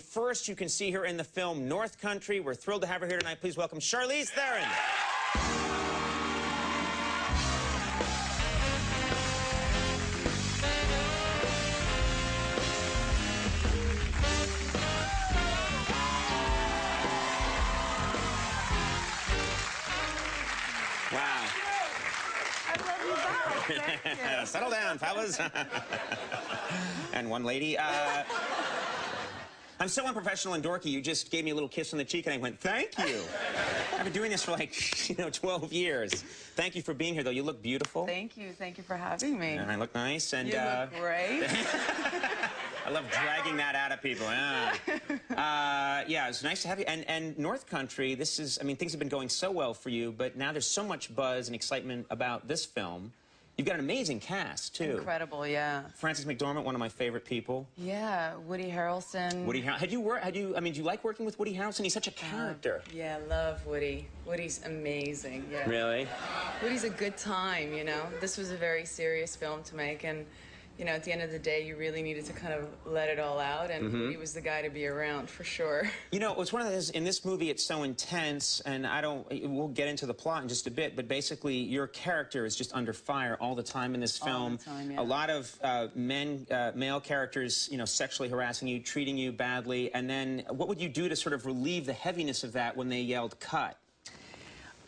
First, you can see her in the film North Country. We're thrilled to have her here tonight. Please welcome Charlize Theron. Wow. I love you back. Thank you. Settle down, fellas. And one lady. I'm so unprofessional and dorky, you just gave me a little kiss on the cheek and I went, thank you. I've been doing this for like, 12 years. Thank you for being here, though. You look beautiful. Thank you. Thank you for having me. And I look nice. And, you look great. I love dragging that out of people. Yeah, it's nice to have you. And North Country, this is, I mean, things have been going so well for you, but now there's so much buzz and excitement about this film. You've got an amazing cast, too. Incredible, yeah. Frances McDormand, one of my favorite people. Yeah, Woody Harrelson. Woody Harrelson. Do you like working with Woody Harrelson? He's such a character. Yeah, I love Woody. Woody's amazing, yeah. Really? Woody's a good time, you know. This was a very serious film to make, and, you know, at the end of the day, you really needed to kind of let it all out, and Woody was the guy to be around, for sure. You know, it's one of those, in this movie, it's so intense, and we'll get into the plot in just a bit, but basically, your character is just under fire all the time in this film. All the time, yeah. A lot of male characters, you know, sexually harassing you, treating you badly, and then what would you do to sort of relieve the heaviness of that when they yelled, cut?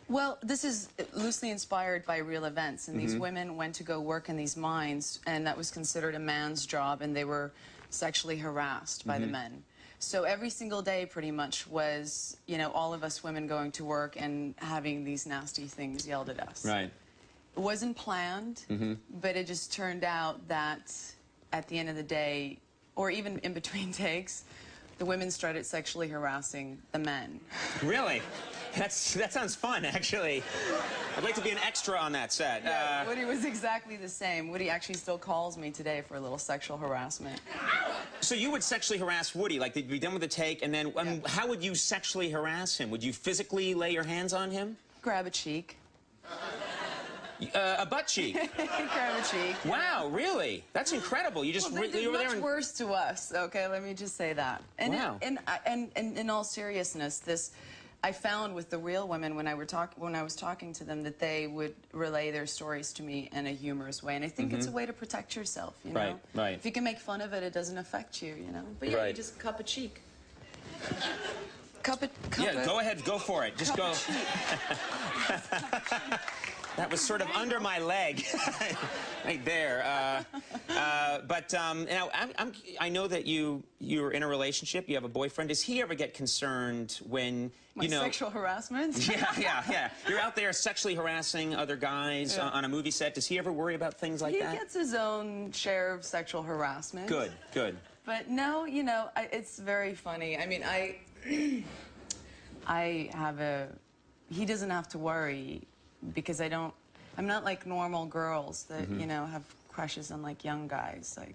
Well, this is loosely inspired by real events, and these women went to go work in these mines, and that was considered a man's job, and they were sexually harassed by the men. So every single day, pretty much, was, you know, all of us women going to work and having these nasty things yelled at us. Right. It wasn't planned, but it just turned out that at the end of the day, or even in between takes, the women started sexually harassing the men. Really? That sounds fun, actually. I'd like to be an extra on that set. Yeah, Woody was exactly the same. Woody actually still calls me today for a little sexual harassment. So you would sexually harass Woody, like they'd be done with the take, and then how would you sexually harass him? Would you physically lay your hands on him? Grab a cheek. A butt cheek? Grab a cheek. Wow, really? That's incredible. You just they did over there much and worse to us, okay? Let me just say that. And wow. And in all seriousness, I found with the real women when I was talking to them that they would relay their stories to me in a humorous way, and I think it's a way to protect yourself, you know? Right, right. If you can make fun of it, it doesn't affect you, you know? But yeah, you just cup a cheek. Yeah, go ahead, go for it. Just go. That was sort of under my leg, right there. Now I know that you're in a relationship. You have a boyfriend. Does he ever get concerned when you know sexual harassment? Yeah. You're out there sexually harassing other guys on a movie set. Does he ever worry about things like that? He gets his own share of sexual harassment. Good, good. But no, you know, it's very funny. I mean, he doesn't have to worry. Because I'm not like normal girls that, you know, have crushes on like young guys. Like,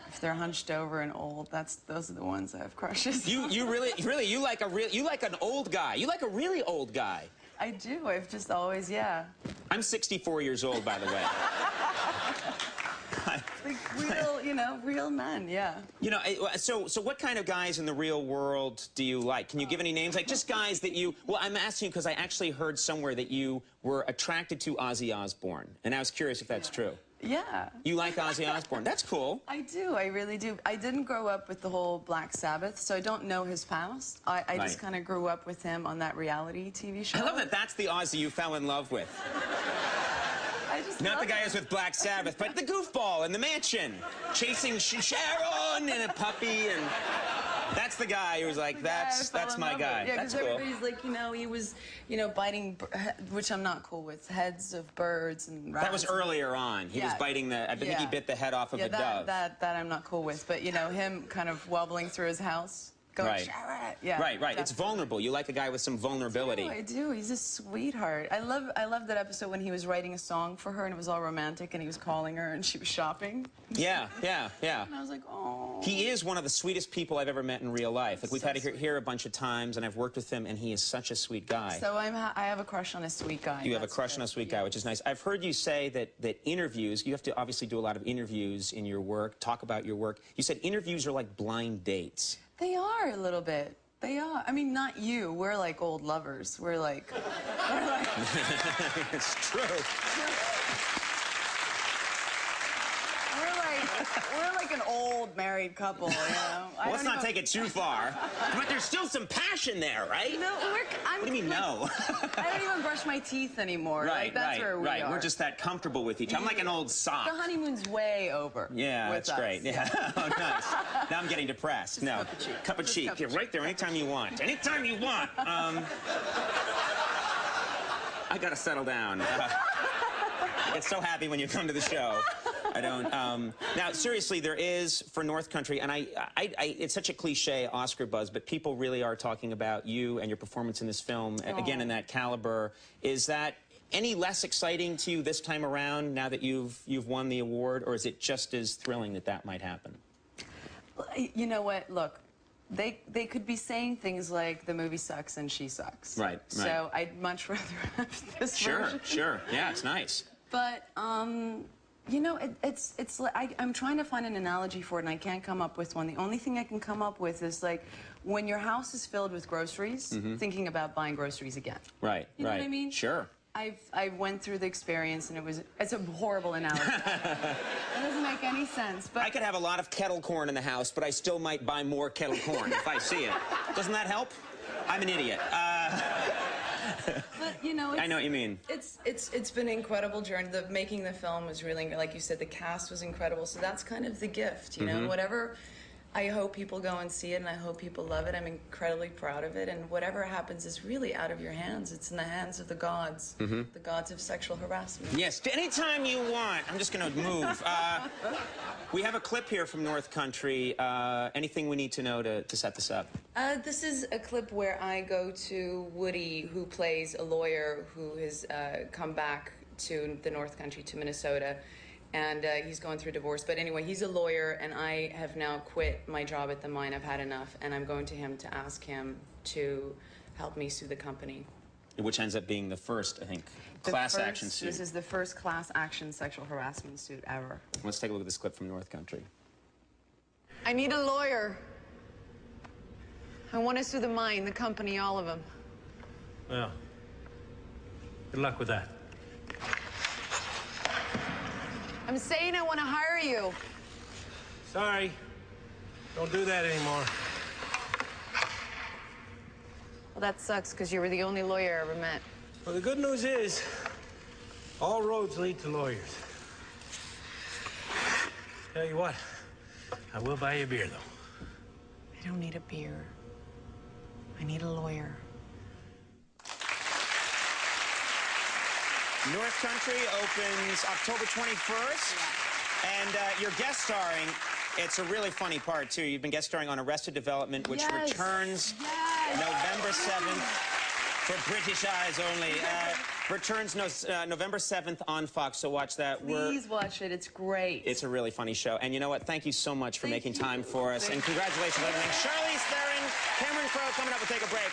if they're hunched over and old, those are the ones that have crushes. You like an old guy. You like a really old guy. I do. I've just always, yeah. I'm 64 years old, by the way. Like real, you know, real men, yeah. You know, so what kind of guys in the real world do you like? Can you give any names? Like just guys that you, well, I'm asking you because I actually heard somewhere that you were attracted to Ozzy Osbourne, and I was curious if that's true. Yeah. You like Ozzy Osbourne? That's cool. I do. I really do. I didn't grow up with the whole Black Sabbath, so I don't know his past. I just kind of grew up with him on that reality TV show. I love that that's the Ozzy you fell in love with. Not the guy who's with Black Sabbath, but the goofball in the mansion, chasing Sharon and a puppy, and that's the guy who was like, that's my guy. Yeah, that's because cool. everybody's like, you know, he was, you know, biting, which I'm not cool with, heads of birds and rats. That was earlier on. He was biting I think he bit the head off of a dove. That I'm not cool with, but, you know, him kind of wobbling through his house. Going, yeah, right. It's vulnerable. You like a guy with some vulnerability. I do. He's a sweetheart. I love that episode when he was writing a song for her and it was all romantic and he was calling her and she was shopping. Yeah. And I was like, oh. He is one of the sweetest people I've ever met in real life. Like we've had him here a bunch of times and I've worked with him and he is such a sweet guy. So I have a crush on a sweet guy. You have a crush on a sweet guy, which is nice. I've heard you say that interviews, you have to obviously do a lot of interviews in your work, talk about your work. You said interviews are like blind dates. They are a little bit. They are. I mean, not you. We're like old lovers. We're like It's true. We're like an old married couple, you know? Well, let's not take it too far. But there's still some passion there, right? No, what do you mean, no? I don't even brush my teeth anymore. Right, like, that's where we are. We're just that comfortable with each other. I'm like an old sock. The honeymoon's way over. Yeah, with that's us. great. Yeah. Oh, nice. Now I'm getting depressed. Just no. cup of cheek. Cup of Just cheek. cup of You're cheek. right there anytime you want. Anytime you want. I gotta settle down. I get so happy when you come to the show. I don't. Now, seriously, there is for North Country, and it's such a cliche Oscar buzz, but people really are talking about you and your performance in this film, again, in that caliber. Is that any less exciting to you this time around, now that you've won the award, or is it just as thrilling that that might happen? You know what? Look, they could be saying things like the movie sucks and she sucks. Right. So I'd much rather have this version. Sure. Yeah, it's nice. But you know, it's like I'm trying to find an analogy for it, and I can't come up with one. The only thing I can come up with is like when your house is filled with groceries, thinking about buying groceries again. Right. You know what I mean? Sure. I went through the experience, and it's a horrible analogy. It doesn't make any sense. But I could have a lot of kettle corn in the house, but I still might buy more kettle corn if I see it. Doesn't that help? I'm an idiot. But you know, I know what you mean. It's been an incredible journey. Making the film was really, like you said, the cast was incredible. So that's kind of the gift, you know. Whatever, I hope people go and see it, and I hope people love it. I'm incredibly proud of it, and whatever happens is really out of your hands. It's in the hands of the gods, the gods of sexual harassment. Yes, anytime you want. I'm just going to move. We have a clip here from North Country. Anything we need to know to set this up? This is a clip where I go to Woody, who plays a lawyer who has come back to the North Country, to Minnesota, and he's going through divorce. But anyway, he's a lawyer, and I have now quit my job at the mine. I've had enough, and I'm going to him to ask him to help me sue the company. Which ends up being the first, I think, class action suit. This is the first class action sexual harassment suit ever. Let's take a look at this clip from North Country. I need a lawyer. I want to sue the mine, the company, all of them. Well, good luck with that. I'm saying I want to hire you. Sorry, don't do that anymore. Well, that sucks, because you were the only lawyer I ever met. Well, the good news is, all roads lead to lawyers. Tell you what, I will buy you a beer, though. I don't need a beer. I need a lawyer. North Country opens October 21st, and you're guest starring. It's a really funny part, too. You've been guest starring on Arrested Development, which returns November 7th for British eyes only. Returns November 7th on Fox, so watch that. Please watch it. It's great. It's a really funny show. And you know what? Thank you so much for making time for us. And congratulations on everything. Charlize Theron, Cameron Crowe coming up. We'll take a break.